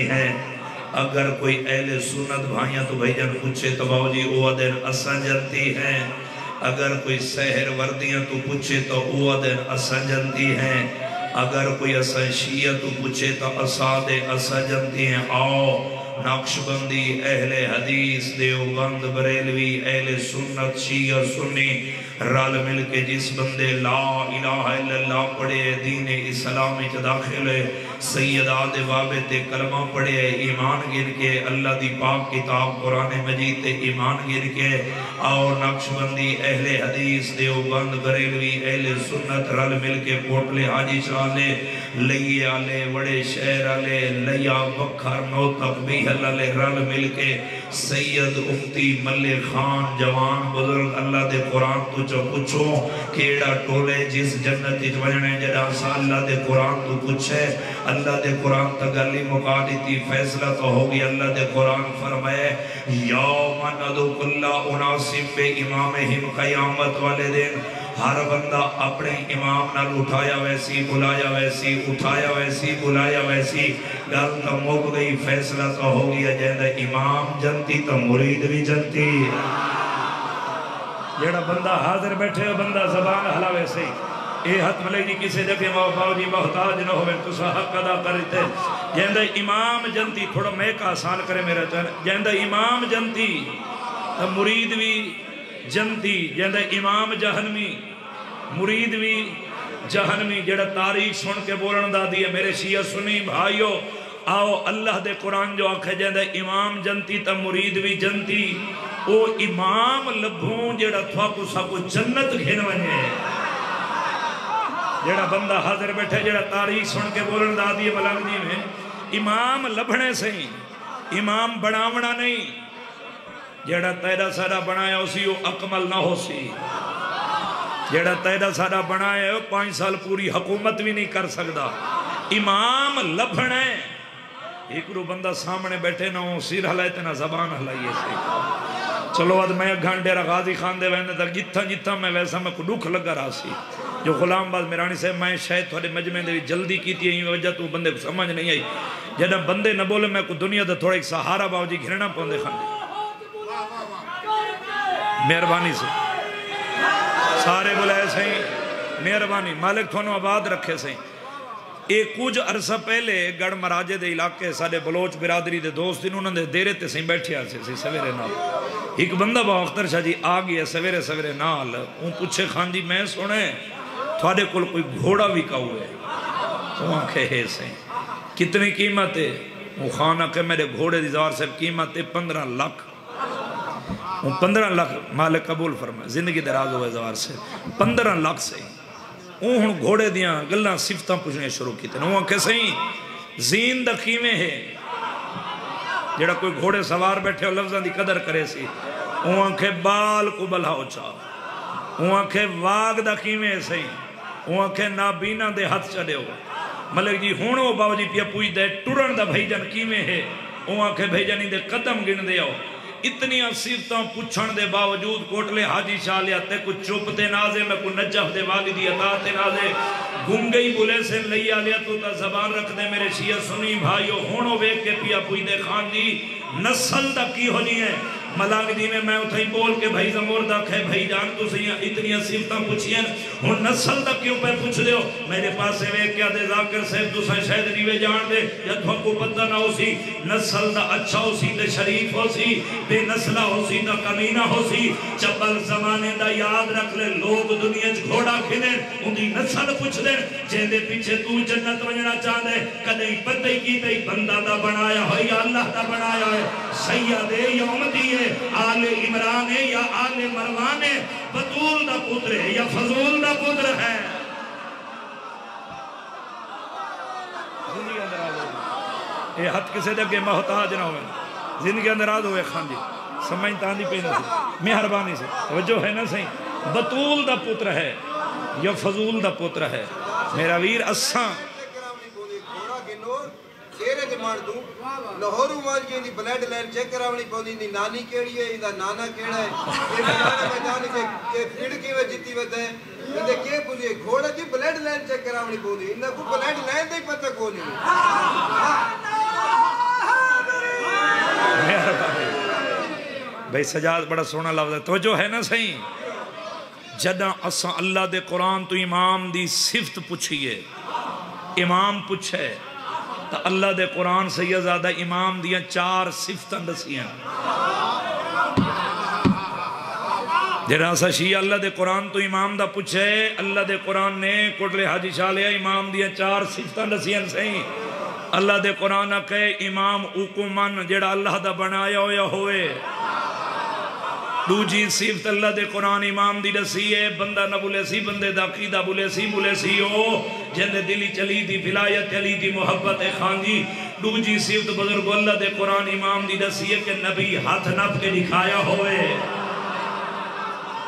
ہیں اگر کوئی اہل سنت بھائیاں تو بھائی جان پوچھے تو باو جی او دن اساں جنتی ہیں اگر کوئی سحر وردیاں تو پوچھے تو او دن اساں جنتی ہیں اگر کوئی اساں شیعہ تو پوچھے تو اساد اساں جنتی ہیں آؤ نقشبندی اہل حدیث دیوبند بریلوی اہل سنت شیعہ سنی رال مل کے جس بندے لا الہ الا اللہ پڑھے دین اسلامی داخل ہے سید آدھے وابت کلمہ پڑھے ایمان گر کے اللہ دی پاک کتاب قرآن مجید تے ایمان گر کے اور نقشبندی اہل حدیث دیوبند بریلوی اہل سنت رل مل کے کوٹلے حاجی چالے لئیے آلے وڑے شہر آلے لیا بکھر نو تقبیح اللہ رل مل کے سید امتی ملک خان جوان بزرگ اللہ دے قرآن تو چو پوچھو کیڑا ٹولے جس جنت اجوجنے جڑا سا اللہ دے قرآن تو پوچھے اللہ دے قرآن تگلی مقادی تھی فیصلہ تو ہوگی اللہ دے قرآن فرمائے یوم ندعو کل اناس بے امامہم قیامت والے دن ہر بندہ اپنے امام نال اٹھایا ویسی بلایا ویسی اٹھایا ویسی بلایا ویسی گل تو موک گئی فیصلہ تو ہوگی جیندہ امام جنتی تو مرید بھی جنتی جیڑا بندہ حاضر بیٹھے بندہ زبان حلا ویسے اے حد ملک جی کسی جگہ باو جی محتاج نہ ہوئے تو سا حق ادا کرتے جیندہ امام جنتی تھوڑا میں کا آسان کرے میرا چاہنے جیندہ امام جنتی تو مرید بھی جنتی جیندہ امام جہنمی مرید بھی جہنمی جیڑا تاریخ سن کے بولن دا دیئے میرے شیعہ سنی بھائیو آؤ اللہ دے قرآن جو آنکھے جیندہ امام جنتی تا مرید بھی جنتی او امام لبھوں جیڑا تھوا کو سا کو جنت گھن ونجے جیڑا بندہ حاضر بیٹھے جیڑا تاریخ سن کے بولن دا دیئے ملنگ جی میں امام لبھنے سے ہی امام بناونا نہیں جیڑا تیرہ سارا بنایا اسی وہ اکمل نہ ہو سی جیڑا تیرہ سارا بنایا 5 سال پوری حکومت بھی نہیں کر سکتا امام لبھنے ایک رو بندہ سامنے بیٹھے نہ ہوں سیر ہلائے نہ زبان ہلائیے سے چلو اد میں گھنٹے را غازی خان دے ویندے تک جتھا میں ویسا میں کو دکھ لگا رہا سی جو غلام باز میرانی سے میں شاید تھوڑے مجمع دے جلدی کی تھی وجہ تو بندے کو سمجھ نہیں آئی جب بندے نہ بولے میں کو دنیا دا تھوڑا ایک سہارا باو جی گھرنا پوندے خاندے مہربانی سے سارے بلائے سہیں مہربانی مالک تھونو آباد رکھے سہیں ایک کچھ عرصہ پہلے گڑ مراجے دے علاقے سارے بلوچ برادری دے دوست انہوں نے دیرے تے سہیں بیٹھے آسے سے سویرے نال ایک بندہ با اختر شاہ جی آگیا سویرے نال ان پوچھے خان جی میں سنے تھوڑے کل کوئی گھوڑا بھی کا ہوئے وہاں کہے سہیں کتنی قیمت ہے وہ خانہ کہ میرے گھوڑے دی زوار سے قیمت ہے 15 لاکھ 15 لاکھ مالک قبول فرمائے زندگی دراز ہوئے زوار سے 15 لاکھ سے ہوں گھوڑے دیاں گلنا صفتاں پوچھنے شروع کی تھے وہاں کیسے ہی زین دقیمیں ہے جڑا کوئی گھوڑے سوار بیٹھے اور لفظاں دی قدر کرے سی وہاں کے بال کو بلہاؤ چاہو وہاں کے واگ دقیمیں سے وہاں کے نابینا دے ہاتھ چڑے ہو ملک جی ہونو باو جی پیا پوچھ دے ٹورن دا بھائی جان کیویں ہے وہاں کے بھائی جانی دے قدم گن دے آؤ اتنی صفتاں پوچھن دے باوجود کوٹلے حاجی شالیا تے کچھ چوپتے نازے میں کو نجف دے والدی عطاتے نازے گنگئی بولے سے لیا لیا تو تا زبان رکھ دے میرے شیعہ سنی بھائیو ہونو ویک کے پیا پوئی دے خان جی نسل دا کی ہو نہیں ہے ملانگ دی میں اتھائی بول کے بھائی زمور دا کھے بھائی جان تو سے اتنی صفتاں پوچھیں ہون نسل دا کیوں پہ پوچھ دے ہو میرے پاس سے ویک کیا دے ذاکر صاحب تو سے شاید نیوے جان دے یا تو کو پتہ نہ ہو سی نسل دا اچھا ہو سی دے شریف ہو سی بے نسلہ ہو سی دا کمینہ ہو سی چبل زمانے دا یاد رکھ لے لوگ دنیا گھوڑا کھلیں ان دی نسل پوچھ دیں جے دے پیچھے تو جنت ونجنا چاہ دے کدیں پتہ ہی کی تے بندہ دا بنایا ہے یا اللہ دا بنایا ہے سید یومتی ہے آل عمران ہے یا آل مروان ہے بطول دا پتر ہے یا فضول دا پتر ہے زندگی اندر آز ہوئے اے حد کسے دے محتاج نہ ہوئے زندگی اندر آز ہوئے خان جی سمجھتا آندھی پہنے سے مہربانی سے توجہ ہے نا صحیح بطول دا پتر ہے یا فضول دا پتر ہے میرا ویر اساں شیرے کے مار دوں لاہوروں مار کے اندھی بلیڈ لائن چیک کراونی پوندی اندھی نانی کیڑی ہے اندھا نانا کیڑا ہے اندھا نانا میدانی سے پھڑکی و جتی وقت ہے اندھا کیا پوچھے گھوڑا جی بلیڈ لائن چیک کراونی پوندی اندھا کو بلیڈ لائن دے پتہ کو نہیں بھائی سجاد بڑا سونا لفظ ہے توجہ ہے نا صحیح جدہ اساں اللہ دے قرآن تو امام دی صفت پوچھئے امام پوچھے تو اللہ دے قرآن سیدزادہ امام دیاں 4 صفتاں دسیاں جڑا سا شیعہ اللہ دے قرآن تو امام دا پوچھے اللہ دے قرآن نے کوٹلے حاجی شاہ لیا امام دیاں 4 صفتاں دسیاں صحیح اللہ دے قرآن کہے امام اوکمن جڑا اللہ دا بنایا ہویا ہوئے دوجی صفت اللہ دے قرآن امام دی رسی ہے بندہ نہ بولے سی بندے دا عقیدہ بولے سی ہو جن دلی چلی دی فلایت چلی دی محبت خان جی دوجی صفت بزرگ اللہ دے قرآن امام دی رسی ہے کہ نبی ہاتھ نپ کے دکھایا ہوئے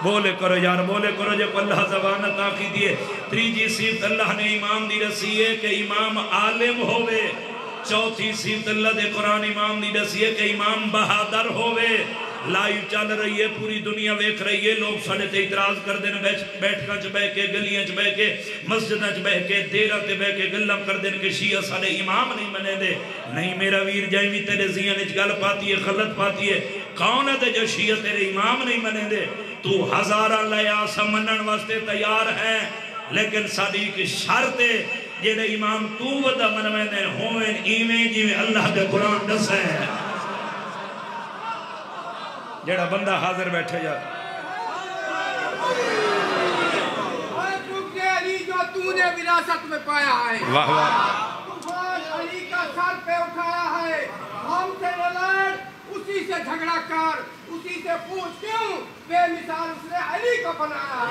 بولے کرو یار بولے کرو جب اللہ زبان تاقی دیئے تریجی صفت اللہ نے امام دی رسی ہے کہ امام عالم ہوئے چوتھی صفت اللہ دے قرآن امام دی رسی ہے کہ امام بہادر ہوئے لائیو چل رہی ہے پوری دنیا ویکھ رہی ہے لوگ ساڑھے تے اعتراض کر دینا بیٹھکاں چ بہ کے گلیاں چ بہ کے مسجداں چ بہ کے دیرہ تے بہ کے گلاں کر دینا کہ شیعہ ساڑھے امام نہیں منے دے نہیں میرا ویر جائیں بھی تیرے ذہن وچ گل پاتی ہے غلط پاتی ہے کون ہے جو شیعہ تیرے امام نہیں منے دے تو ہزارہ لیا سمنن واسطے تیار ہے لیکن ساڑھی کی شرط ہے جیڑے امام تو ودا منویں دے ہوئیں ایویں جیویں اللہ دے قرآن دس ہے جیڑا بندہ حاضر بیٹھے جا کیونکہ علی جو تو نے وراثت میں پایا ہے واہ واہ علی کا سر پہ اٹھایا ہے ہم سے لڑ اسی سے جھگڑا کر اسی سے پوچھ کیوں بے مثال اس نے علی کو بنایا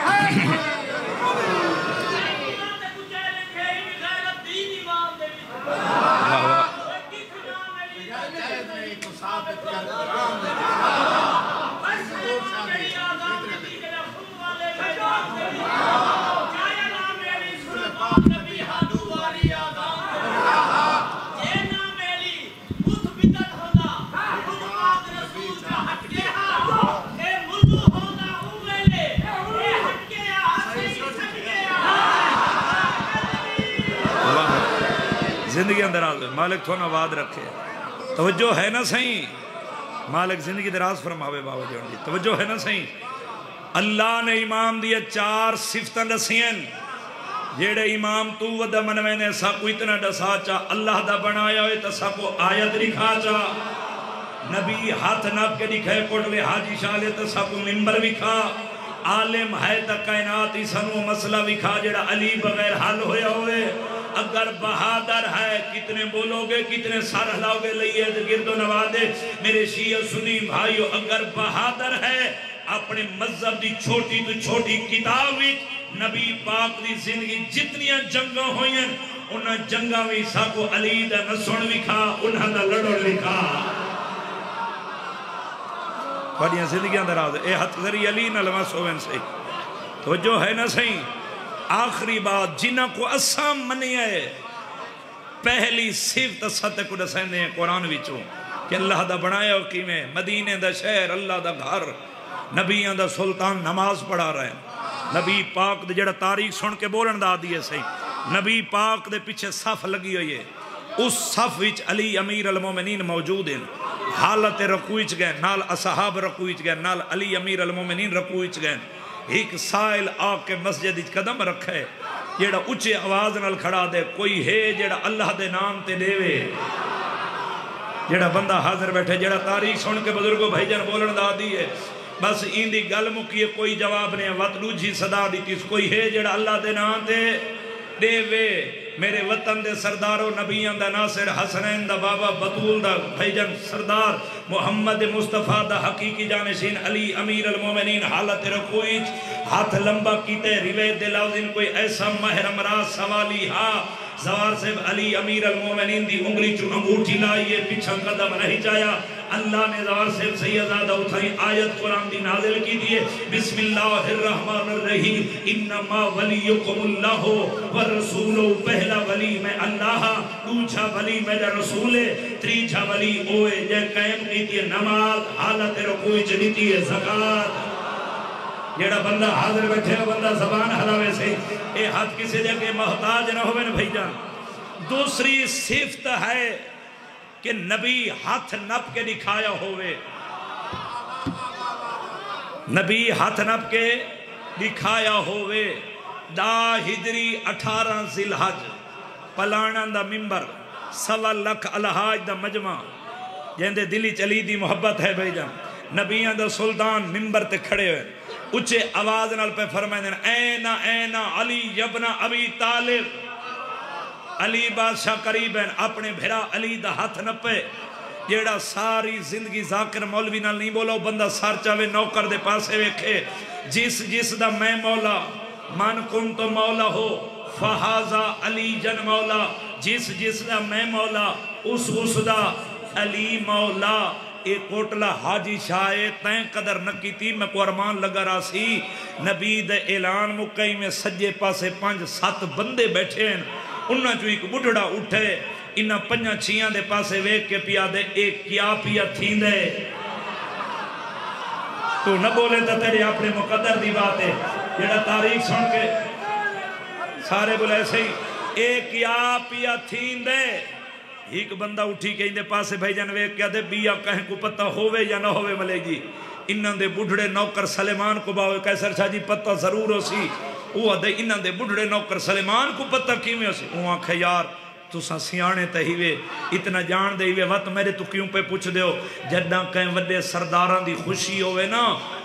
ہے زندگی اندراز ہے مالک تھوڑا آباد رکھے توجہ ہے نا صحیح مالک زندگی دراز فرماوے بابا جان جی توجہ ہے نا صحیح اللہ نے امام دیا 4 صفتاں دسین جیڑے امام تو ودا منویں نے ساکو اتنا ڈسا چا اللہ دا بنایا ہوئے تا ساکو آیت رکھا چا نبی ہاتھ ناب کے دکھائے کوٹلے حاجی شالے تا ساکو ممبر وکھا عالم ہے تا کائنات سنو مسئلہ وکھا جیڑا علی بغیر حل ہویا ہوئے اگر بہادر ہے کتنے بولو گے کتنے سار ہلاؤ گے لئیے گرد و نوادے میرے شیعہ سنی بھائیو اگر بہادر ہے اپنے مذہب دی چھوٹی تو چھوٹی کتابی نبی پاک دی زندگی جتنیاں جنگاں ہوئیں انہاں جنگاں بھی ساکو علی دا نسون وکھا انہاں دا لڑو لکھا بڑیاں زندگیاں دراز اے حت ذری علی نہ لمس ہوئن سے توجہ ہے نا صحیح آخری بات جنہ کو اسام منی ہے پہلی صفت ست کو دسائیں دیں قرآن وچوں کہ اللہ دا بنایا کیویں مدینے دا شہر اللہ دا گھر نبیاں دا سلطان نماز پڑھا رہے ہیں نبی پاک دے جڑا تاریخ سن کے بولن دا دیئے صحیح نبی پاک دے پیچھے صف لگی ہوئی ہے اس صف وچ علی امیر المومنین موجود ہیں حالت رکوعچ گئے نال اصحاب رکوعچ گئے نال علی امیر المومنین رکوعچ گئے ایک سائل آکے مسجد قدم رکھے جیڑا اچھے آواز نال کھڑا دے کوئی ہے جیڑا اللہ دے نام تے دیوے جیڑا بندہ حاضر بیٹھے جیڑا تاریخ سن کے بزرگوں بھائی جان بولن دا دی ہے بس این دی گل مکیے کوئی جواب نہیں وطلو جی صدا دی تیس کوئی ہے جیڑا اللہ دے نام تے دیوے میرے وطن دے سردارو نبیان دا ناصر حسنین دا بابا بطول دا بھیجن سردار محمد مصطفیٰ دا حقیقی جانشین علی امیر المومنین حالت رکوعچ ہاتھ لمبا کیتے روایت دے لاؤزین کوئی ایسا محرم راز سوالی زوار صاحب علی امیر المومنین دی انگلی چو انگوٹھی لائیے پیچھا قدم نہیں جایا اللہ نے زوار صاحب سیدادہ اٹھائی آیت قرآن دی نازل کی دیئے بسم اللہ الرحمن الرحیم انما ولیکم اللہ ورسولو پہلا ولی میں اللہ دوجھا ولی میرا رسول تریجھا ولی اوے جے قائم کیتی ہے نماز حالت رکوع چلیتی ہے زکاة جیڑا بندہ حاضر بیٹھے بندہ زبان حلاوے سے اے ہاتھ کسی جگہ محتاج نہ ہوئے بھائی جان دوسری صفت ہے کہ نبی ہاتھ نپ کے دکھایا ہوئے نبی ہاتھ نپ کے دکھایا ہوئے 10 ہجری 18 ذی الحج پلانا دا ممبر 1.25 لاکھ الحاج دا مجمع جہندے دلی چلی دی محبت ہے بھائی جان نبیان دا سلطان ممبر تے کھڑے ہوئے اچھے آواز نال پہ فرمائے دینا اینا اینا علی ابن ابی طالب علی بادشاہ قریب ہیں اپنے بھرا علی دا ہاتھ نپے جیڑا ساری زندگی ذاکر مولوی نال نہیں بولا بندہ سار چاہوے نوکر دے پاسے ویکھے جس دا میں مولا من کن تو مولا ہو فہازا علی جن مولا جس دا میں مولا اس دا علی مولا اے کوٹلا حاجی شاہے تین قدر نکی تھی میں کو ارمان لگا راسی نبی دے اعلان مکئی میں سجے پاسے 5-7 بندے بیٹھے ہیں انہاں جو ایک بڑھڑا اٹھے انہاں 5-6 دے پاسے ویک کے پیا دے ایک کیا پیا تھین دے تو نہ بولے تا تیرے اپنے مقدر دی بات ہے جیڑا تاریخ سن کے سارے بولے ایسے ہی ایک کیا پیا تھین دے ایک بندہ اٹھی کے اندے پاسے بھائی جانوے کیا دے بیا کہیں کو پتہ ہوئے یا نہ ہوئے ملے جی انہاں دے بڑھڑے نوکر سلیمان کو باوے کیسر شاہ جی پتہ ضرور ہو سی وہ دے انہاں دے بڑھڑے نوکر سلیمان کو پتہ کیویں ہو سی وہ آنکھے یار تو سا سیانے تے ہیوے اتنا جان دے ہیوے وقت میرے تو کیوں پہ پوچھ دے ہو جڈاں کہیں وڈے سرداران دی خوشی ہوئے نا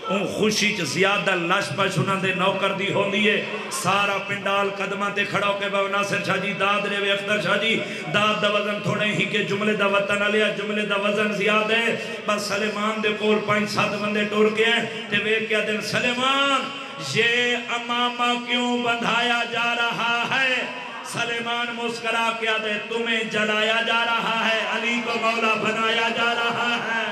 ان خوشی چ زیادہ لاش پاش انہاں دے نوکر دی ہو دیئے سارا پنڈال قدمہ تے کھڑا ہو کے باو ناصر شاہ جی داد رہے وے اختر شاہ جی داد دا وزن تھوڑے ہی کے جملے دا وطن لیا جملے دا وزن زیادہ ہے بس سلیمان دے کول 5-7 بندے ٹور کے ہیں تے وے کیا دن سلیمان یہ امامہ کیوں بندھایا جا رہا ہے سلیمان مسکرا کیا دے تمہیں جلایا جا رہا ہے علی کو مولا بنایا جا رہا ہے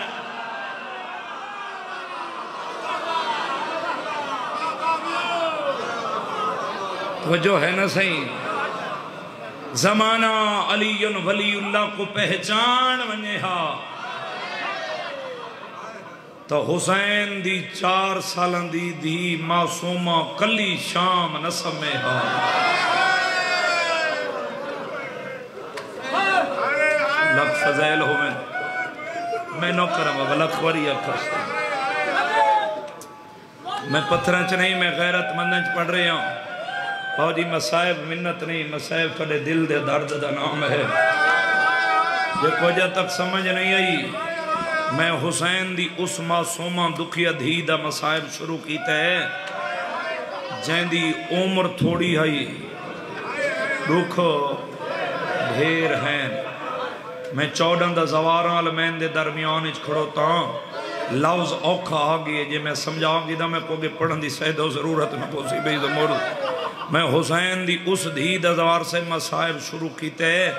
وجہ ہے نا صحیح زمانہ علی ولی اللہ کو پہچان ونجے ہا تو حسین دی 4 سالن دی معصومہ کلی شام نسب میں ہا لکھ فضائل ہو میں نوکرم اب لکھ وری اکھر میں پتھرانچ نہیں میں غیرت مندنچ پڑھ رہے ہوں باو جی مسائب منت نہیں مسائب تھوڑے دل دے درد دا نام ہے یہ کوجہ تک سمجھ نہیں آئی میں حسین دی اس معصومہ دکھیا دھی دا مسائب شروع کیتا ہے جہن دی عمر تھوڑی ہے رکھ ڈھیر ہیں میں 14 دا زواران علمین دے درمیان اچھ کھڑوتا ہوں لفظ اوکھا آگئے جے میں سمجھاؤں گی دا میں کوگے پڑھن دی سہدہ ضرورت نہ پوسی بھئی زمور میں حسین دی اس دھی دا زوار سے مسائب شروع کیتے ہیں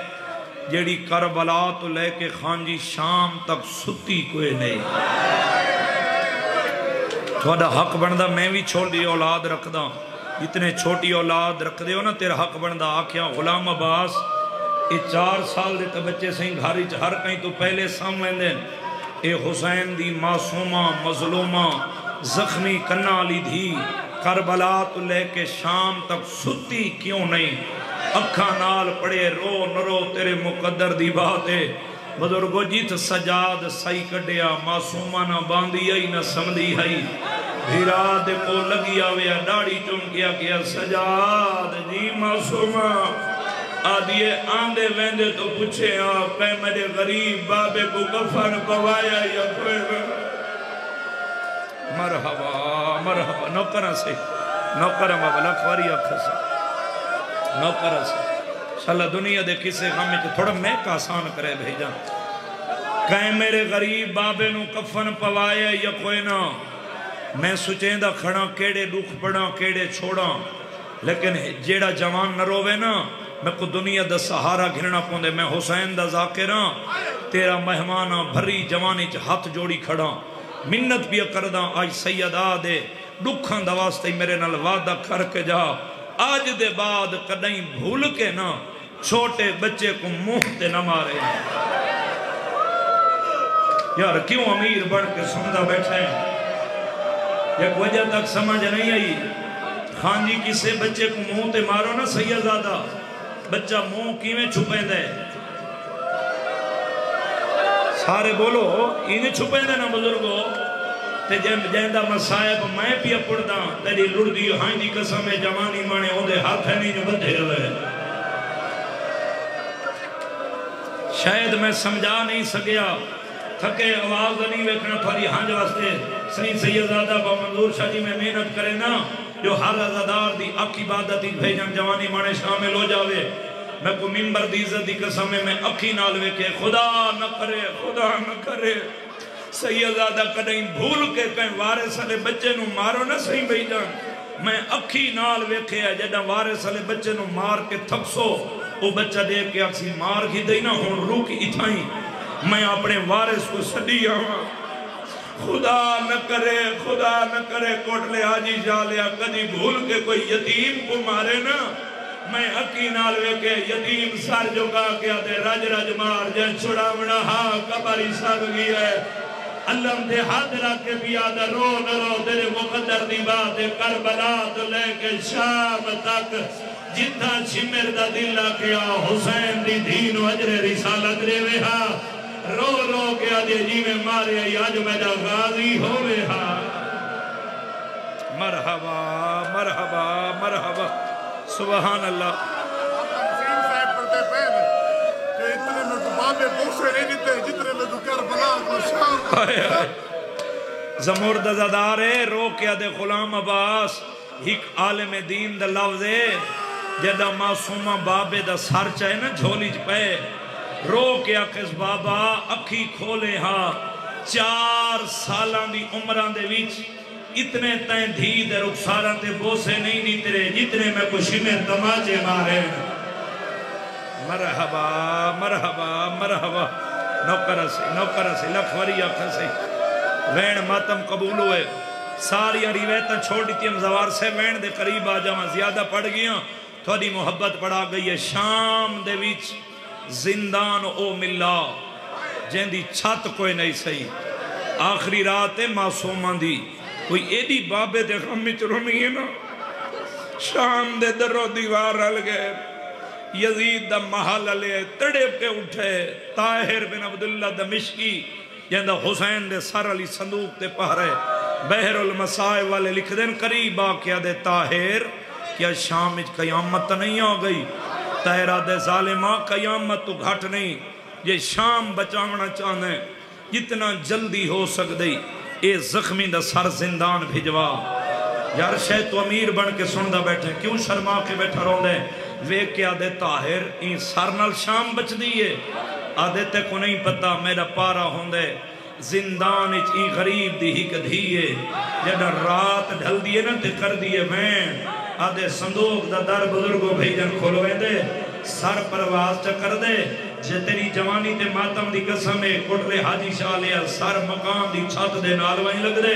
جیڑی کربلا تو لے کے خانجی شام تک ستی کوئی نہیں تھوڑا حق بندہ میں بھی چھوڑ دی اولاد رکھ دا اتنے چھوٹی اولاد رکھ دے ہو نا تیرا حق بندہ آکھیاں غلام عباس یہ 4 سال دے تا بچے سہیں گھاری ہر کہیں تو پہلے سامنے دیں اے حسین دی معصومہ مظلومہ زخمی کنہ علی دھی کربلا تو لے کے شام تک ستی کیوں نہیں اکھا نال پڑے رو نرو تیرے مقدر دی باتیں بزرگو جیت سجاد سائی کڑیا معصومہ نہ باندھی آئی نہ سمدھی آئی بھیرا دے کو لگی آوے ڈاڑی چون کیا سجاد جی معصومہ آدھیے آندے ویندے تو پوچھے کہ میرے غریب بابے کو کفن پوایا یا کوئی مرحبا نوکرہ سے نوکرہ مبلا خواری اکھر سے نوکرہ سے شاءاللہ دنیا دے کسے غمی تو تھوڑا میں کا آسان کرے بھیجا کہیں میرے غریب بابے نو کفن پوایا یا کوئی نہ میں سوچیں دا کھڑا کیڑے دکھ پڑا کیڑے چھوڑا لیکن جیڑا جوان نہ روے نا میں کو دنیا دا سہارا گھرنا پوندے میں حسین دا ذاکرہ تیرا مہمانہ بھری جوانی چ ہاتھ جوڑی کھڑا منت بھی کرداں آج سیدہ دے دکھاں دا واسطے میرے نال وعدہ کر کے جا آج دے بعد کدیں بھول کے نا چھوٹے بچے کو منہ تے نہ مارے یار کیوں امیر بڑھ کے سمدہ بیٹھے ایک وجہ تک سمجھ نہیں آئی خان جی کسے بچے کو منہ تے مارو نا سیدہ بچہ منہ کیویں چھپیں دے سارے بولو انہیں چھپیں دے نا بزرگو تے جیندہ مسائب میں پیا پڑھدا تیری لڑدی ہائیں دی قسم جوانی مانے ہوندے ہاتھ نہیں جو بدھے ہوئے شاید میں سمجھا نہیں سکیا تھکے آواز نہیں ویکھنا تھوڑی ہانج واسطے سنی سیدزادہ با منظور شاہ جی میں محنت کرے نا جو ہر عزادار دی اک عبادت ہی بھیجن جوانی مانے شامل ہو جاوے میں کو ممبر دی عزت دی قسم میں اکھی نال ویکھے خدا نہ کرے سیدزادہ کدیں بھول کے کہیں وارث علی بچے نو مارو نہ صحیح بھائی جان میں اکھی نال ویکھے ہے جدہ وارث علی بچے نو مار کے تھکسو وہ بچہ دے کے اکسی مار کی دینا ہون رو کی اتھائیں میں اپنے وارث کو سڈی آواں خدا نہ کرے کوٹلے حاجی جالیا کدی بھول کے کوئی یتیم کو مارے نا میں اکی نال ویکے یتیم سر جو گا کے آتے رج مار جن چھڑا منا ہاں کباری سب گیا ہے اللہ دے ہاتھ رکھ کے بھی آدھا رو نہ رو تیرے مقدر دی بات کربلا تو لے کے شام تک جتنا شمر دا دل آکیا حسین دی دین و عجر رسالت دے وے ہاں رو کے آدھے جی میں مارے آج میرا غازی ہوئے ہاں مرحبا سبحان اللہ حسین صاحب پڑھتے پہلے کہ اتنے میں تو بابے بوسے نہیں دیتے جتنے میں تو کربلا کو شام زمرد زدارے رو کے آدھے غلام عباس ایک عالم دین دا لفظ ہے جدہ معصومہ بابے دا سر چاہے نا جھولی پہ رو کے آکس بابا اکھی کھولے ہاں 4 سالان دی عمران دے ویچ اتنے تائیں دھی دے رخساران تے بوسے نہیں دیتے رہے جتنے میں کچھ میں تماجے مارے مرحبا نوکر سے لکھوری آکھر سے وین ماتم قبول ہوئے ساری ریویتاں چھوڑ دیتی ہم زوار سے وین دے قریب آ جاواں زیادہ پڑھ گیا تھوڑی محبت پڑھا گئی ہے شام دے ویچ زندان او ملا جن دی چھت کوئی نہیں سہی آخری رات معصومان دی کوئی ایڈی بابے دے غمی چرونی ہے نا شام دے درو دیوار رل گئے یزید دا محل لے تڑپ کے اٹھے طاہر بن عبداللہ دمشقی جن دا حسین دے سر علی صندوق تے پہرے بحر المسائے والے لکھ دیں قریب آکیا دے طاہر کیا شام اچ قیامت نہیں آ گئی تہرہ دے ظالمہ قیامت تو گھٹ نہیں یہ شام بچاونا چاہنے جتنا جلدی ہو سکتے اے زخمی دا سر زندان بھجوا یار شاید تو امیر بن کے سن دا بیٹھے کیوں شرما کے بیٹھا رہو دے وے کیا دے طاہر این سر نال شام بچ دیئے آدھے تے کو نہیں پتا میرا پارا ہوں دے زندان اچ این غریب دی ہی کدھیئے جنہ رات ڈھل دیئے نا تے کر دیئے میں آدھے صندوق دا در بزرگو بھیجن کھولوے دے سر پرواز چکر دے جے تیری جوانی تے ماتم دی قسم ہے کٹلے حاجی شاہ لیا سر مقام دی چھت دے نال وہیں لگ دے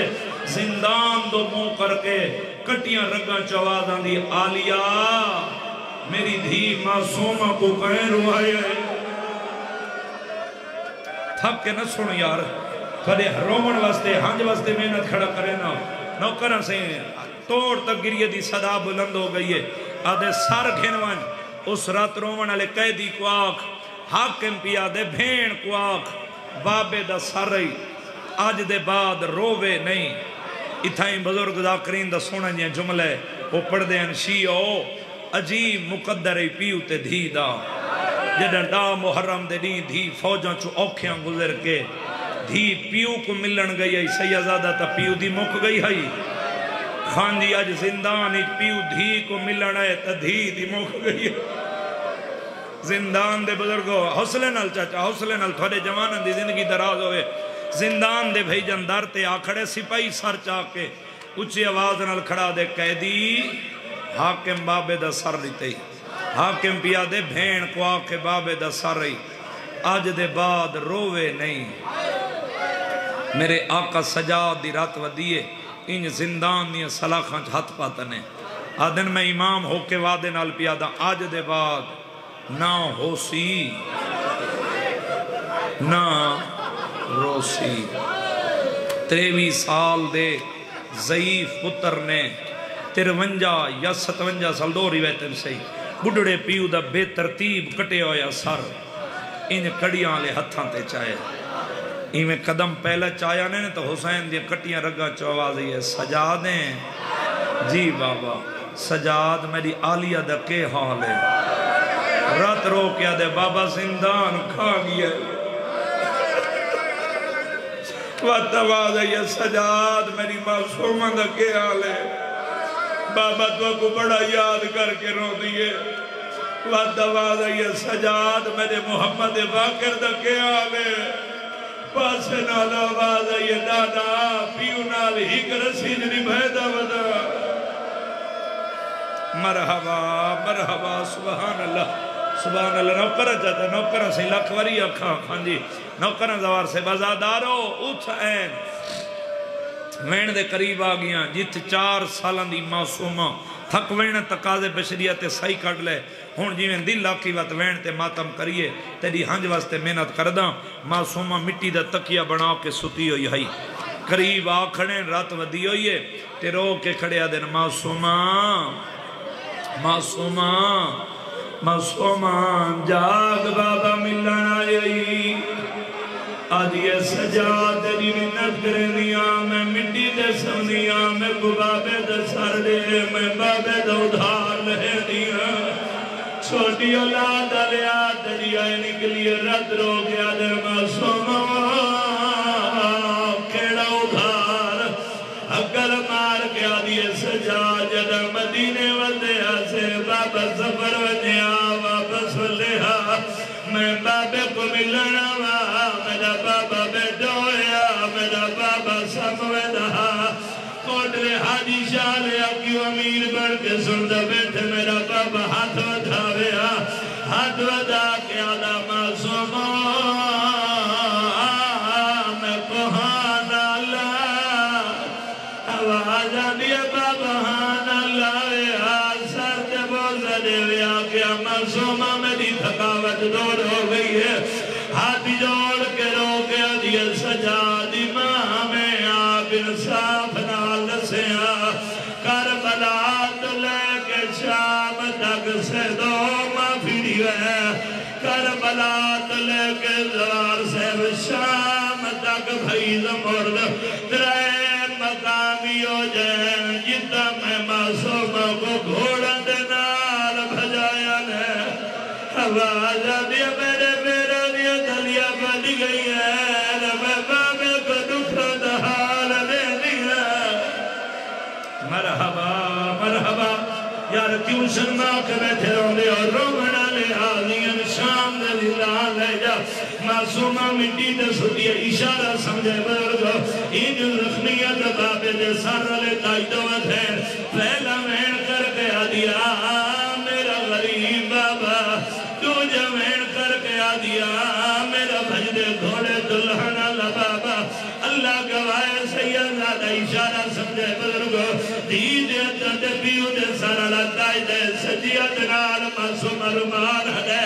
زندان دو مو کر کے کٹیاں رگاں چوازاں دی آلیا میری دھی معصومہ کو کہیں روائے تھک کے نہ سن یار تھوڑے رومن واسطے ہنج واسطے محنت کھڑا کرے نا نوکرہ سے توڑ تک گریہ دی صدا بلند ہو گئی ہے آدھے سر گھنوان اس رات رومن علی قیدی کو آکھ حاکم پیا دے بھین کو آکھ بابے دا سر رہی آج دے بعد رووے نہیں اتھائیں بزرگ ذاکرین دا سونا جیاں جملے وہ پڑھ دے انشیعو عجیب مقدر پیو تے دھی دا جدہ دا محرم دے نہیں دھی فوجاں چو اوکھیاں گزر کے دھی پیو کو ملن گئی ہے سیدزادہ تا پیو دی مک گئی ہے خان دی آج زندان ایک پیو دھی کو ملن ہے تا دھی دی مک گئی ہے زندان دے بزرگو حوصلے نال چاچا حوصلے نال تھوڑے جوانن دی زندگی دراز ہوئے زندان دے بھائی جندار تے آکھڑے سپاہی سر چاکے اچھی آواز نال کھڑا دے قیدی حاکم بابے دا سر لیتے حاکم پیا دے بھین کو آکے بابے دا سر رہی آج دے بعد رووے نہیں میرے آقا سجاد دی رات ودیے ان زندان دیا سلاخاں ہاتھ پاتنے آدن میں امام ہو کے وعدے نال پیا دا آج دے بعد نہ ہو سی نہ روسی 23 سال دے ضعیف پتر نے 53 یا 57 سال دو روایتیں سے بڑھڑے پیو دا بے ترتیب کٹے ہویا سر ان کڑیاں لے ہتھاں تے چاہے ایویں قدم پہلا چایا نے تو حسین دی کٹیاں رگا چوازی ہے سجادیں جی بابا سجاد میری آلیہ دا کے حال ہے رات رو کیا دے بابا زندان کھا گیا وقت آواز ہے یہ سجاد میری معصومہ دا کے حال ہے بابا تو کو بڑا یاد کر کے رو دیئے وقت آواز ہے یہ سجاد میرے محمد باقر دا کے حال ہے پاس نال آواز ہے یہ دادا پیو نال ہی کر سیجنی بھیدہ ودا مرحبا مرحبا سبحان اللہ نوکرہ جاتا نوکرہ سے لکھوری اکھاں خان جی نوکرہ زوار سے بزادارو اٹھ این وین دے قریب آگیاں جت 4 سالان دی معصومہ تھک وین تقاضے بشریت صحیح کٹ لے ہون جی میں دل لاکی وقت وین تے ماتم کریے تیری ہنج واسطے محنت کرداں معصومہ مٹی دا تکیہ بنا کے ستی ہوئی ہے قریب آ کھڑے رات ودی ہوئی ہے تے رو کے کھڑے آدھن معصومہ معصومہ معصومہ جاگ بابا ملن آئی آج یہ سجاد تیری منت کریں دیا میں مٹی دے سمنیا میں بابے دے سر دے میں بابے دے ادھار لہے دیا چھوٹی اولاد لیا تیری آئے نکلی رد رو گیا دے معصومہ کیڑا ادھار اگر مار گیا دیے سجاد جدہ مدینے والدے آسے بابا سفر ونیا واپس لیا میں بابے کو ملنا وا میرا بابا بیٹھویا میرا بابا سمویدہ کوٹلے حاجی شاہ لیا کیوں امیر بڑھ کے سندہ بیٹھے میرا بابا ہاتھ ودھاویا ہاتھ ودھا کے آدھا معصومہ میں کوہان اللہ آواز آدھیا بابا ہان اللہ سر دے بوزہ دے ویا کیا معصومہ میری تھکاوت دور ہو گئی ہے ہاتھ جوڑ کے رو کے آدھیا سجادی ماں میں آپ انصاف نال سیا کربلا تو لے کے شام تک سے دو معافی ہے کربلا تو لے کے زوار سے شام تک بھائی مرد ترے مقامی ہو جائیں جتا میں معصومہ کو گھوڑا دنال بھجایا نے آواز آدھیا میرے میرا دیا دلیا بڑھ گئی ہے میں بابے کو دکھا دہال لے دیا مرحبا مرحبا یار ٹیوشن ماں کے بیٹھے رونے اور رومنا لے آدھین شام دے دلہ لے جا معصومہ مٹی دے سدیا اشارہ سمجھے برگو این رخنیت بابے دے سار لے تائیدوت ہے پہلا مین کر کے آدھیا میرا غریب بابا تو جمین کر کے آدھیا میرا بھجدے گھوڑے دلہن اللہ بابا اللہ گوائے سیدہ اشارہ سمجھے بزرگو دیدے دے پیو دے سارا لتائی دے سجیت نال معصوم رمان ہے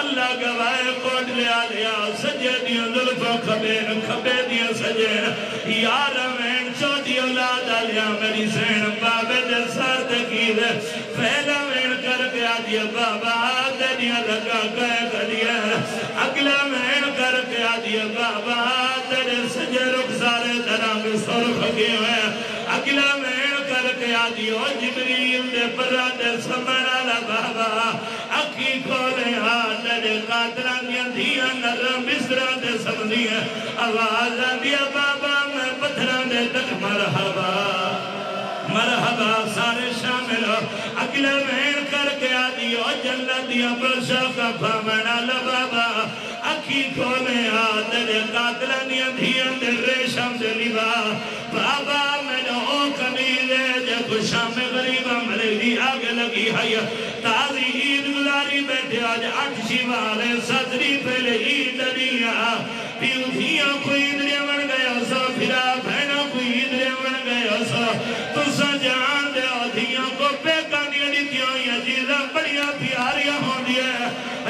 اللہ گوائے کوٹ لے آدھیا سجے دیا ظلفہ کھبین کھبے دیا سجین یار مین چوٹی اولاد آلیا میری سین بابے دے سار دے کی دے پہلا مین کر کے آدھیا بابا دنیا لگا گئے گلیا اگلا مین کر کے آدھیا بابا تیرے سجے رخسارے درانگ سرخ گئے ہیں اگلا مین کر کے آدھیا جبریل دے پرہ دے سمنا بابا اکھی کھولے تیرے قاتلان دیا دیا نرم بسران دے سمدیا آواز دیا بابا میں پتھران دے تک مرحبا مرحبا سارے شامل ہو اگلے مین کر کے آدھی او جنت دیا برشا کا پھامنا لبابا اکھی کھولے تیرے قاتلان دیا دیا دے ریشم دے لبا بابا میں نے او کمیلے جے خوشام غریبہ ملیدی آگے لگی ہے تازی عید گزاری بیٹھے آج 8 شیوالے صدری پہلے عید دنیا پیو دھیاں کوئی عید بن گیا سو پھرا بہنا کوئی عید بن گیا سو تو سجان دے دھیاں کو پہ کانیاں دیتیاں یا چیزاں بڑیاں پیاریاں ہوں دیئے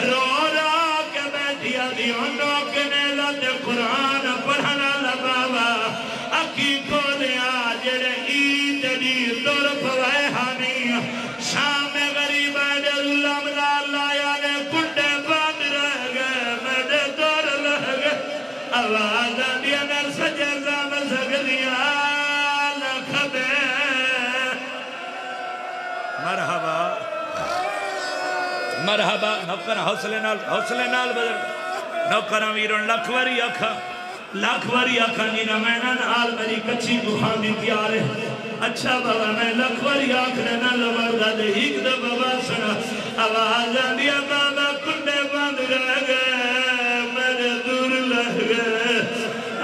رو را کے بیٹھیا دیوں نوکنے لتے قرآن پڑھنا لبابا اکی کو دیا جڑے عید دی دور پوائے ہانی شام غریب آئے اللہ ملا اللہ یا نے کنڈے باندھ رہ گئے میرے دور لہ گئے آواز دیا در سجدہ مسگدیا لکھبے مرحبا مرحبا نوکر حوصلے نال بدر نوکر ویرون لکھواری آکھا نینا مینا نال میری کچھی بخان دی پیارے اچھا بابا میں لکھواری آکھنے نہ لبردہ دے ایک دا بابا سنا آواز دیا بابا کنڈے بند رہ گئے میرے دور لگ گئے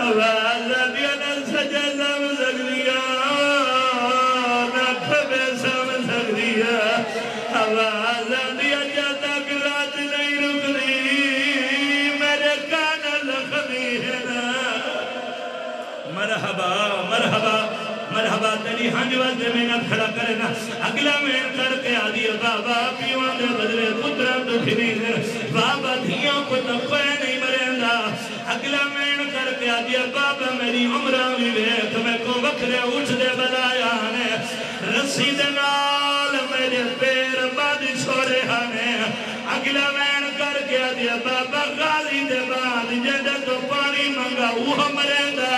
آواز دیا نہ سجا سمجھ دیا نہ کھبے سمجھ دیا آواز دیا جا تک رات نہیں رک دی میرے کانا لکھنی ہے نا مرحبا مرحبا مرحبا تیری ہنج وزدے میں نہ کھڑا کرے نا اگلا میں کر کے آدھی بابا پیوان دے بدلے پتران تو کھنی دے بابا دھیاں کو تو کوئی نہیں مریندا اگلا میں کر کے آدھی بابا میری عمرہ بھی ویت میں کو وکرے اٹھ دے بلایا نے رسی دے نال میرے پیر بعد چھوڑے ہانے اگلا میں کر کے آدھی بابا غالی دے بعد جدہ تو پانی منگا وہ مریندا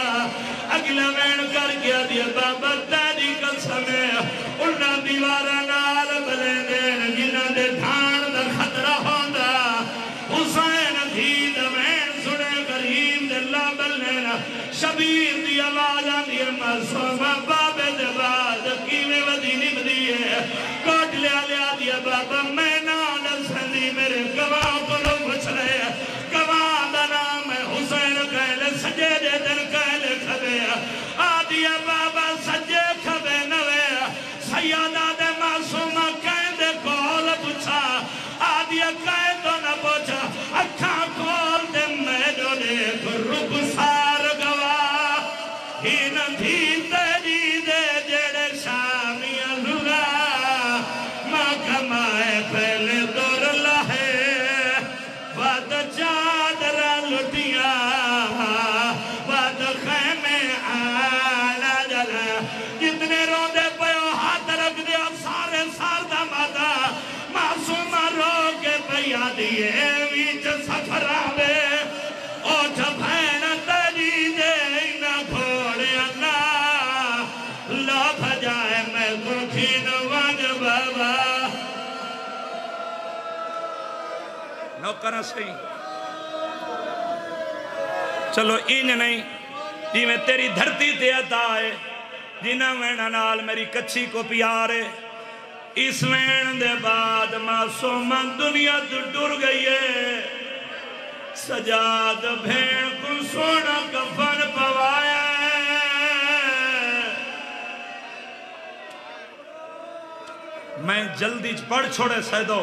اگلا میں کر کے آدھی بابا تیری قسم ہے انہاں دیوارہ نال بلے دین جنہاں دے دھان دا خطرہ ہوندہ حسین تھی دمین سنے کریم دے اللہ بلنے شبیر دی آواز آدھی معصومہ بابے دے بعد کیویں ودی نب دیئے کوٹ لے آدھی بابا میں نال سندی میرے گواہ کو لو بچ رہے گواہ دا نام ہے حسین کہلے سجے دے دن کہلے کھبے آدھی بابا سجے کھبے نوے سیادہ دے معصومہ کہیں دے کول پچھا آدھی کہیں تو نہ پوچھا اکھاں کول دے میں جو دیکھ رک سار گواہ ہی نہ تھی تیری دے جڑے شامیاں لگا ماں کمائے پہلے دور لہے بات چادرہ لٹیاں بات خیمے آنا جلا کتنے رو دے پیو ہاتھ رکھ دیا سارے سار دا مادا معصومہ رو کے پیا دیئے ویچ سفر آبے اوٹھ بھین تیری دے نہ گھوڑے انا لو بھجائے میں گھوٹین وانگ بابا نوکرہ سہی چلو این نہیں یہ میں تیری دھرتی تے عطا ہے جنہ وینہ نال میری کچھی کو پیارے اس وین دے بعد معصومہ دنیا تو ڈر گئی ہے سجاد بھین کو سونا کفن پوایا ہے میں جلدی پڑھ چھوڑے سیدو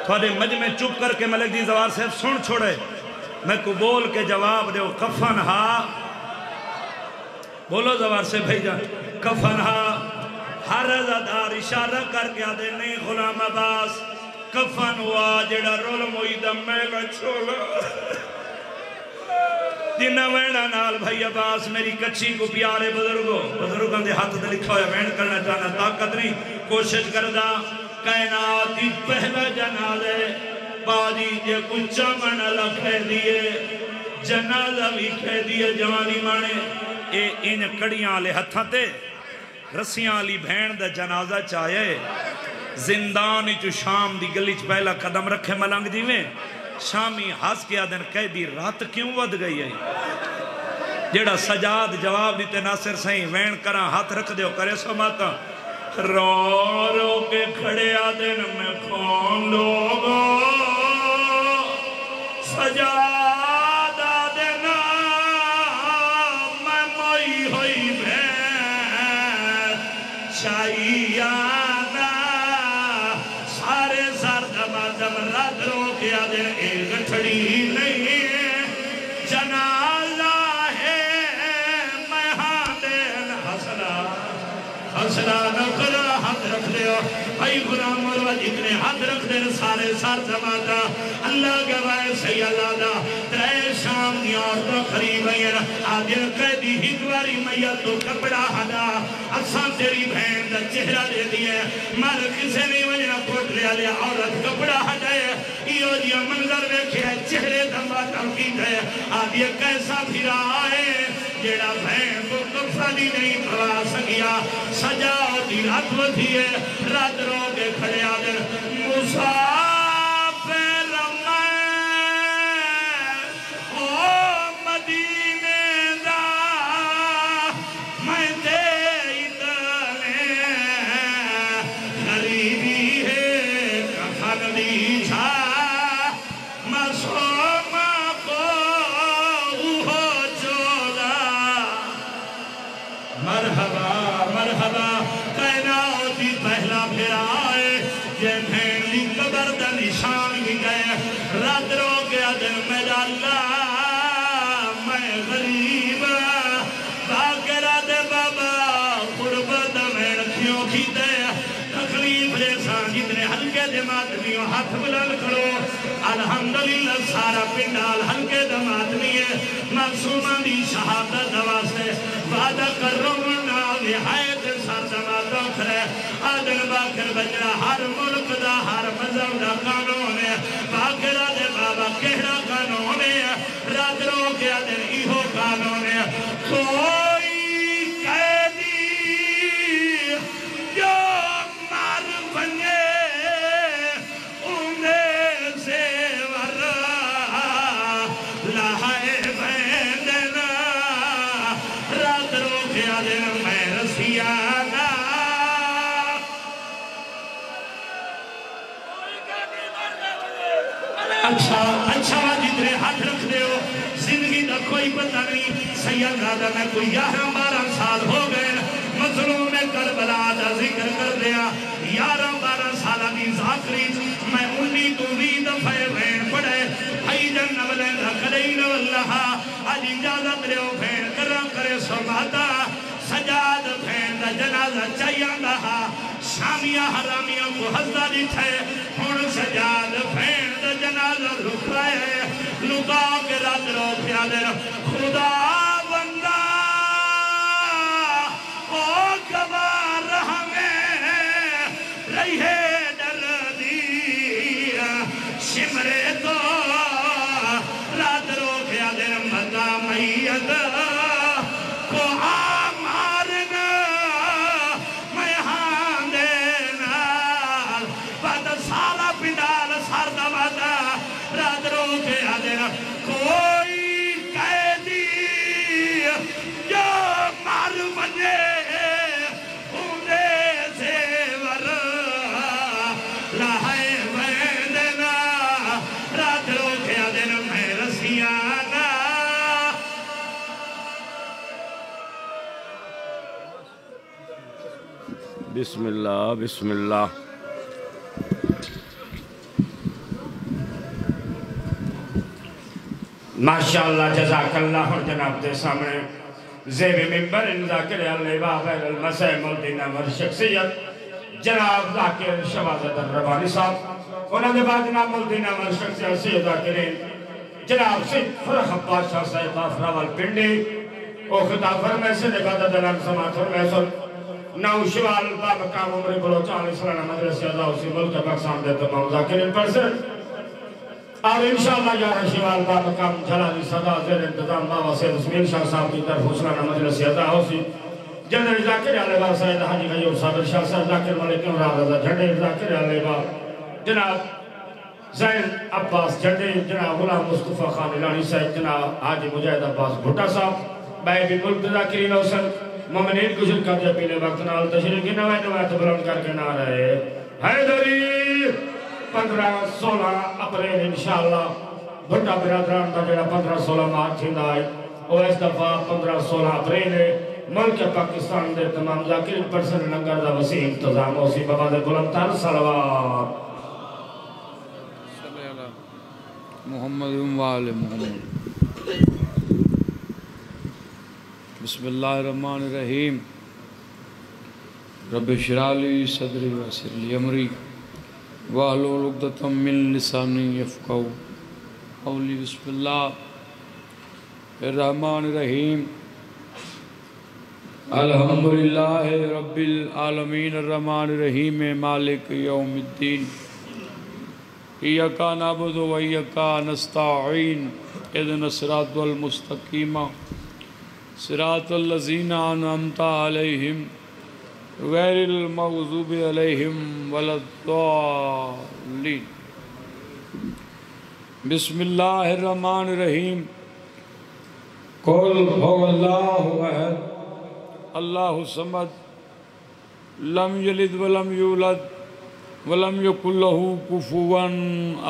تھوڑے مجمع چپ کر کے ملک دی زوار سے سن چھوڑے میں کو بول کے جواب دے کفن ہا بولو زوار سے بھیجا کفن ہا ہر رضادار اشارہ کر کے آدھے نہیں غلام عباس کفن ہوا جڑا رول مویدہ میلہ چھوڑا جنہ وینہ نال بھائی عباس میری کچھی کو پیارے بزرگوں دے ہاتھ دے لکھا ہویا وین کرنا چاہنا طاقت نہیں کوشش کردہ کائناتی پہلا جنازے باجی جے کچھ من لکھے دیئے جنازہ بھی کھے دیئے جوانی مانے اے ان کڑیاں لے ہتھاں تے رسیاں لی بھین دا جنازہ چاہے زندانی چو شام دی گلی چ پہلا قدم رکھے ملنگ جی میں شامی ہاس کیا دن کہہ دی رات کیوں ود گئی ہے جیڑا سجاد جواب دیتے ناصر سہیں وین کراں ہاتھ رکھ دیو کرے سو ماتا رو رو کے کھڑے آدن میں کھون لوگو سجاد آدنا میں موئی ہوئی بھین شاہی آنا سارے سارد مادم رات رو کے آدن ایک گھڑی نہیں جنازہ ہے میں ہاتھین حسنا نوکرہ ہاتھ رکھ لے بھائی غلام مروہ جتنے ہاتھ ہاتھ رکھ دے سارے سار زمانہ اللہ گوائے سی اللہ دا ترے شام کی عورتوں قریب ہیں آدھر قیدی ہدواری میت تو کپڑا ہدا اکساں تیری بہن دا چہرہ دے دیئے مر کسے نہیں وجنا پوٹ لیا لیا عورت کپڑا ہدائے ایو جیا منظر ویکھے چہرے دمبا تلقید ہے آدھر کیسا پھرا آئے جیڑا بہن تو کفانی نہیں پڑا سکیا سجاؤ دی رات وتھی ہے رات رو کے کھڑے آدھر مسافر میں او مدینے دا میں دے اتنے غریبی ہے کفن دی چھا مسوم کو اوہ چولا مرحبا مرحبا کہنا ہوتی پہلا پھر آئے یہ بھین لی قبر دا نشان بھی گئے رات رو گیا دن میرا اللہ میں غریب باقرہ دے بابا قربت میں رکھیوں کی دے تکلیف جیسا جتنے ہلکے دماتمیوں ہاتھ بلند کرو الحمدللہ سارا پنڈال ہلکے دماتمی ہے معصومہ دی شہادت دواستے وعدہ کر رونا نہایت سار دماتوں کھرے آدن باکر بجرا ہر ملک دا ہر مذہب دا قانون ہے باکرہ دے بابا کہڑا قانون ہے رات رو کے آدن ایہو قانون ہے کوئی قیدی جو مر بنے انہیں سے ورہ لہائے بیندنا رات رو کے آدن میں رسیانا اچھا جتنے ہاتھ رکھ دے ہو زندگی دا کوئی پتہ نہیں سید دادا میں کوئی 11-12 سال ہو گئے مظلوم کربلا دا ذکر کر دیا 11-12 سالہ دی ذاکری میں 19 دفعہ بین پڑھے بھائی جن نولین رکھلین واللہ آج اجازت رہو بین کرم کرے سماتا سجاد بین دا جنازہ چاہیاں دہا شامیہ حرامیوں کو حضا دیٹھے ہون سجاد بین دا جنازہ لکھ رہے لکا کے رات رو پیادے خدا بندہ او گوار ہمیں رہے ڈر دی شمرے تو رات رو پیادے مدہ میت کو آمارنا میں ہاں دینا بعد سالہ پنڈال سار دمادا رات رو پیادے کوئی قیدی جو مار بنے انہیں زیور لہائے بیندنا رات رو پیادے میں رسیانا بسم اللہ بسم اللہ ماشاءاللہ جزاک اللہ اور جناب دے سامنے زیب ممبر ذاکر اللیبا غیر المسیح ملدین امر شخصیت جناب ذاکر شوازت الربانی صاحب انہوں نے بعد جناب ملدین امر شخصیت سید ذاکرین جناب سید فرخ بادشاہ صاحب غافرہ والپنڈی او خطاب فرمائے سے عبادت دلان سماعت فرمائے سن نو شوال بابقام عمر بلوچ علیہ السلام مدرسی ازاو سی ملک پاکستان دے تمام ذاکرین پرسن اور انشاءاللہ یارہ شوال بابقام جلالی صدا زیر انتظام بابا سید اسمین شاہ صاحب کی طرف حسنانہ مدرسی ازاو سی جنرل ذاکر علیہ بار سید حاجی غیور صادر شاہ صاحب ذاکر ملک امراض ازا جھنڈے ذاکر علیہ بار جناب زین عباس جھنڈے جناب غلام مصطفیٰ خان الانی صاحب جناب حاجی مجاہد عباس بھٹا صاحب بھائی بھی ملک ذاکرین حسن مومنین گزر کر دے پیلے وقت نال تشریف کی نوائے نوائے بلند کر کے نہ رہے حیدری 15-16 اپریل انشاءاللہ بھٹا برادران دا جڑا 15-16 مارچ ہی دائی او اس دفعہ 15-16 اپریل ملک پاکستان دے تمام ذاکرین پرسن لنگر دا وسیع انتظام ہوسی بابا دے بلند تر صلوات محمد وآل محمد بسم اللہ الرحمن الرحیم رب اشرح لی صدری ویسر لی امری واحلل عقدۃ من لسانی یفقہوا قولی بسم اللہ الرحمن الرحیم الحمدللہ رب العالمین الرحمن الرحیم مالک یوم الدین ایاک نعبد و ایاک نستعین اهدنا الصراط المستقیم صراط الذین انعمت علیہم غیر المغضوب علیہم ولا الضالین بسم اللہ الرحمن الرحیم قل هو اللہ احد اللہ الصمد لم یلد ولم یولد ولم یکن لہ کفوا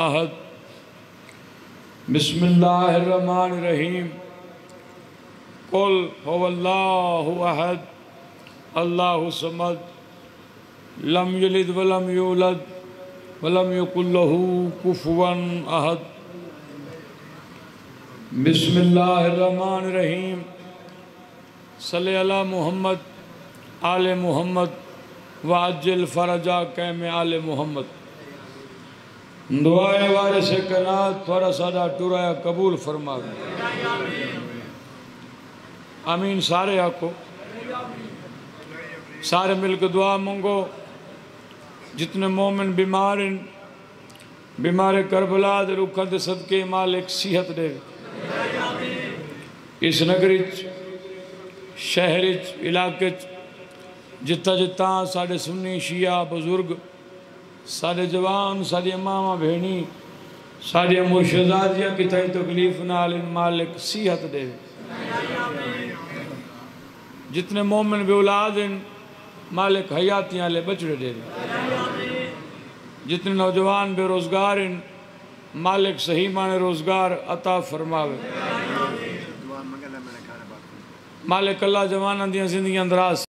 احد بسم اللہ الرحمن الرحیم قل هو اللہ احد اللہ الصمد لم یلد ولم یولد ولم یکن لہ کفوا احد بسم اللہ الرحمن الرحیم صلی علی محمد آل محمد وعجل فرجا قیم آل محمد دعائے وارث کنات تھوڑا سادہ ٹورایا قبول فرما آمین سارے آکو سارے مل کے دعا مانگو جتنے مومن بیمار ہیں بیمار کربلا دے رکھا دے صدقے مالک صحت دے اس نگری شہر علاقے جتا جتا ساڑھے سنی شیعہ بزرگ ساڑھے جوان ساڑھے امامہ بہنی ساڑھے مرشدادیاں کی تائی تکلیف نال مالک صحت دے جتنے مومن بے اولاد ہیں مالک حیاتیاں لے بچڑے دے جتنے نوجوان بے روزگار ہیں مالک صحیح معنی روزگار عطا فرماوے مالک اللہ جواناں دیاں زندگیاں دراز